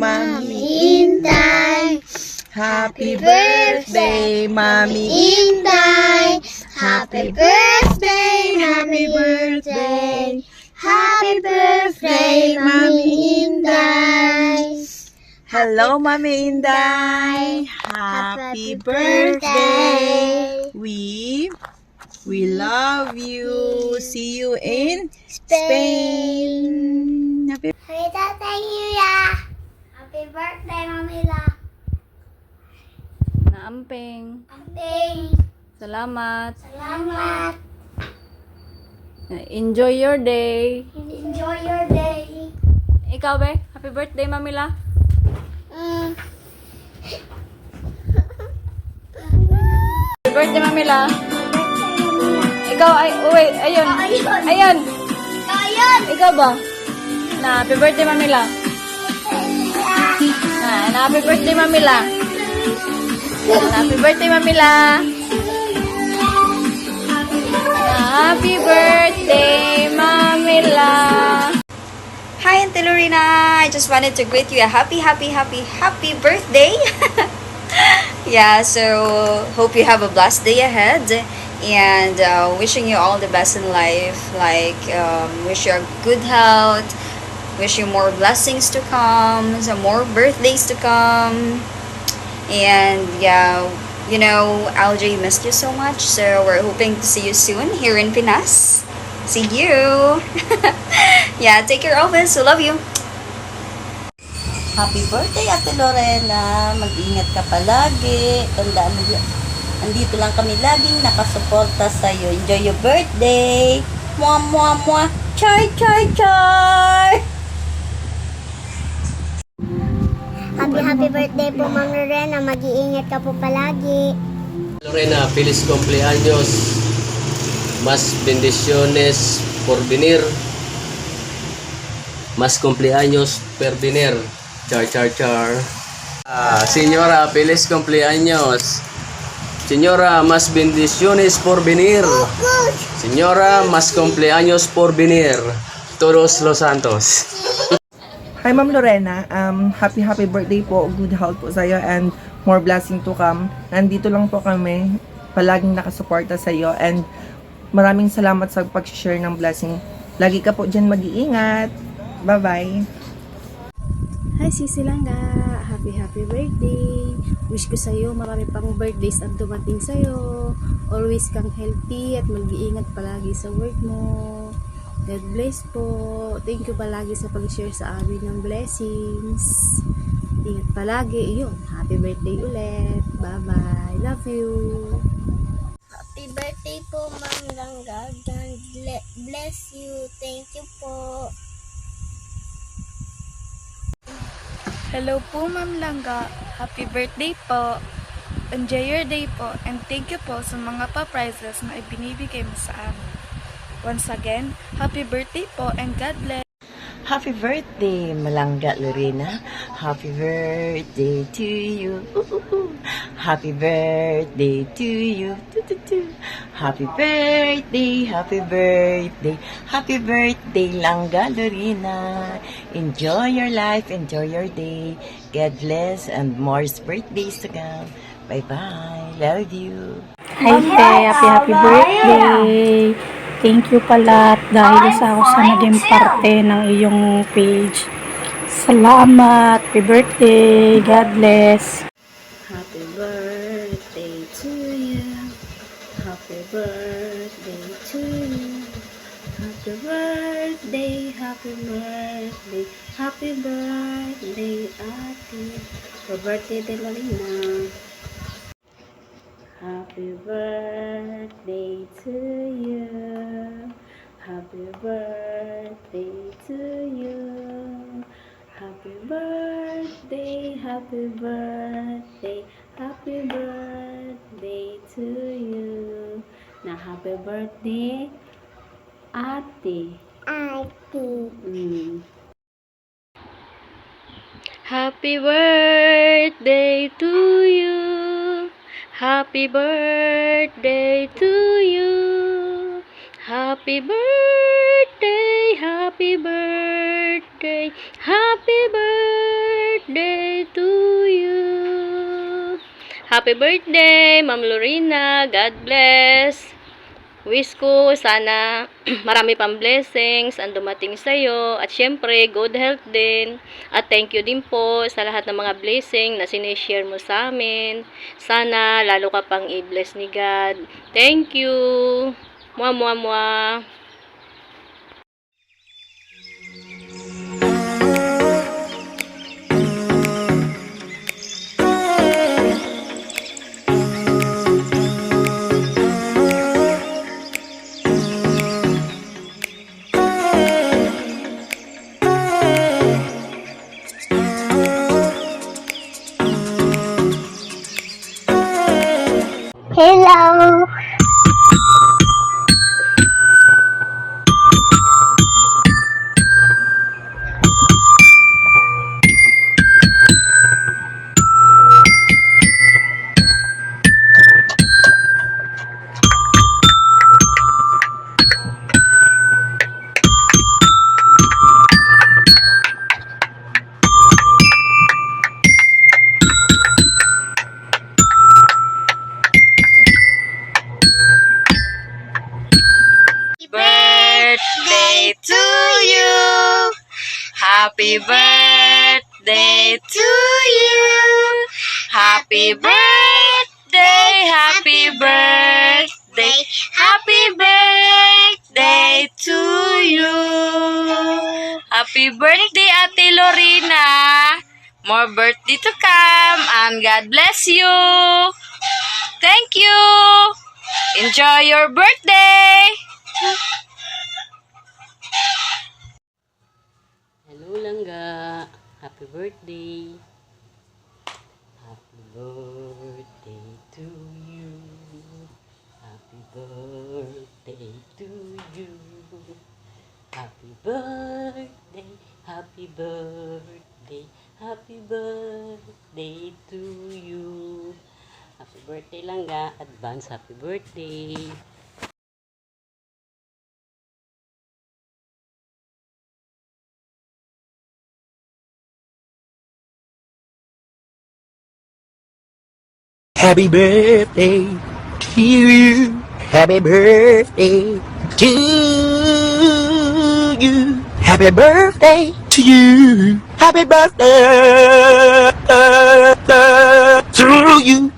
Mami Inday. Happy birthday, Mami Inday. Happy birthday, happy birthday. Happy birthday, Mami Inday. Hello, Mami Inday. Happy birthday. We love you. See you in Spain. Happy birthday, Yuya. Happy birthday, Mamila. Naamping. Amping. Salamat. Salamat. Enjoy your day. Enjoy your day. Ikaw, be? Happy birthday, Mamila. Happy birthday, Mamila. Ikaw, wait, ayun. Ayun. Ikaw ba? Happy birthday, Mamila. Happy birthday, Mamila. Happy birthday, Mamila. Happy birthday, Mamila. Hi, Auntie Lorena. I just wanted to greet you a happy birthday. Yeah, so hope you have a blessed day ahead. And wishing you all the best in life. Like, wish you a good health. Wish you more blessings to come. Some more birthdays to come. And yeah, you know, LJ missed you so much. So we're hoping to see you soon here in Pinas. See you. Yeah, take care, Elvis. We love you. Happy birthday, Ate Lorena. Mag-ingat ka palagi. Tandaan mo, andito lang kami laging nakasuporta sa'yo. Enjoy your birthday. Mwah, mwah, mwah. Char, char, char. Happy birthday po, Ma'am Lorena. Mag-iingat ka po palagi. Lorena, feliz cumpleaños. Más bendiciones por venir. Más cumpleaños per venir. Char, char, char. Señora, feliz cumpleaños. Señora, más bendiciones por venir. Señora, más cumpleaños por venir. Todos los santos. Hi Ma'am Lorena, happy birthday po, good health po sa'yo and more blessing to come. Nandito lang po kami, palaging nakasuporta sa'yo and maraming salamat sa pag-share ng blessing. Lagi ka po dyan mag-iingat. Bye-bye. Hi, Sisi Langga. Happy birthday. Wish ko sa'yo marami pang birthdays ang dumating sa'yo. Always kang healthy at mag-iingat palagi sa work mo. God bless po. Thank you palagi sa pag-share sa amin ng blessings. Ingat palagi. Yun, happy birthday ulit. Bye-bye. Love you. Happy birthday po, Ma'am Langga. God bless you. Thank you po. Hello po, Ma'am Langga. Happy birthday po. Enjoy your day po and thank you po sa mga pa-prizes na ibinibigay mo sa amin. Once again, happy birthday po and God bless. Happy birthday, Malangga Lorena. Happy birthday to you. Happy birthday to you. Happy birthday, happy birthday. Happy birthday, Langga Lorena. Enjoy your life, enjoy your day. God bless and more birthdays to come. Bye-bye. Love you. Hi, Te. Happy birthday. Thank you pala dahil sa ako sa naging parte ng iyong page. Salamat. Happy birthday. God bless. Happy birthday to you. Happy birthday to you. Happy birthday, happy birthday, happy birthday, Ate. Happy birthday, Lorena. Happy birthday to you. Happy birthday to you. Happy birthday, happy birthday, happy birthday to you. Na happy birthday, Ate. Happy birthday to you. Happy birthday to you. Happy birthday, happy birthday, happy birthday. birthday to you. Happy birthday, Ma'am Lorena. God bless. Wish ko sana marami pang blessings ang dumating sa'yo. At syempre, good health din. At thank you din po sa lahat ng mga blessing na sinishare mo sa amin. Sana lalo ka pang i-bless ni God. Thank you. Mwah, mwah, mwah. Hello. Birthday to you. Happy birthday to you. Happy birthday, happy birthday, happy birthday to you. Happy birthday, Ate Lorena. More birthday to come and God bless you. Thank you. Enjoy your birthday. Hello, Langga. Happy birthday. Happy birthday to you. Happy birthday to you. Happy birthday, happy birthday, happy birthday to you. Happy birthday, Langga. Advance happy birthday. Happy birthday to you. Happy birthday to you. Happy birthday to you. Happy birthday to you.